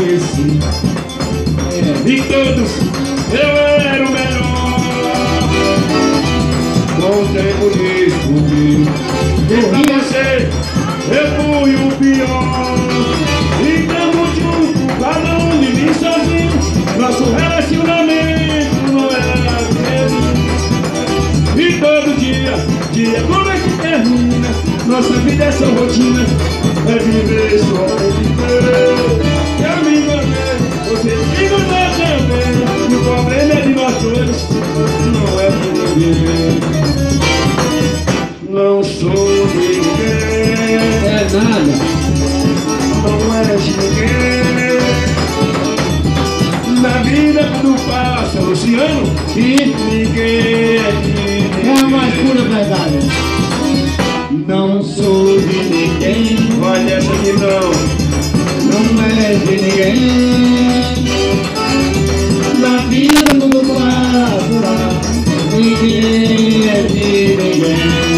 conheci. De todos eu era o melhor. Com o tempo descobri que pra você eu fui o pior. E tamo junto, cada um de mim sozinho. Nosso relacionamento não era feliz. E todo dia como é que termina? Nossa vida é só rotina, é viver só pra viver. Eu me enganei, você se enganou também. E o problema é de nós dois, não é de ninguém. Não sou de ninguém, É nada. não é de ninguém. Na vida tudo passa, Luciano, e ninguém é de ninguém. É a mais pura verdade. Não sou de ninguém. Olha essa aqui Não é de ninguém. Na vida tudo passa, ninguém é de ninguém.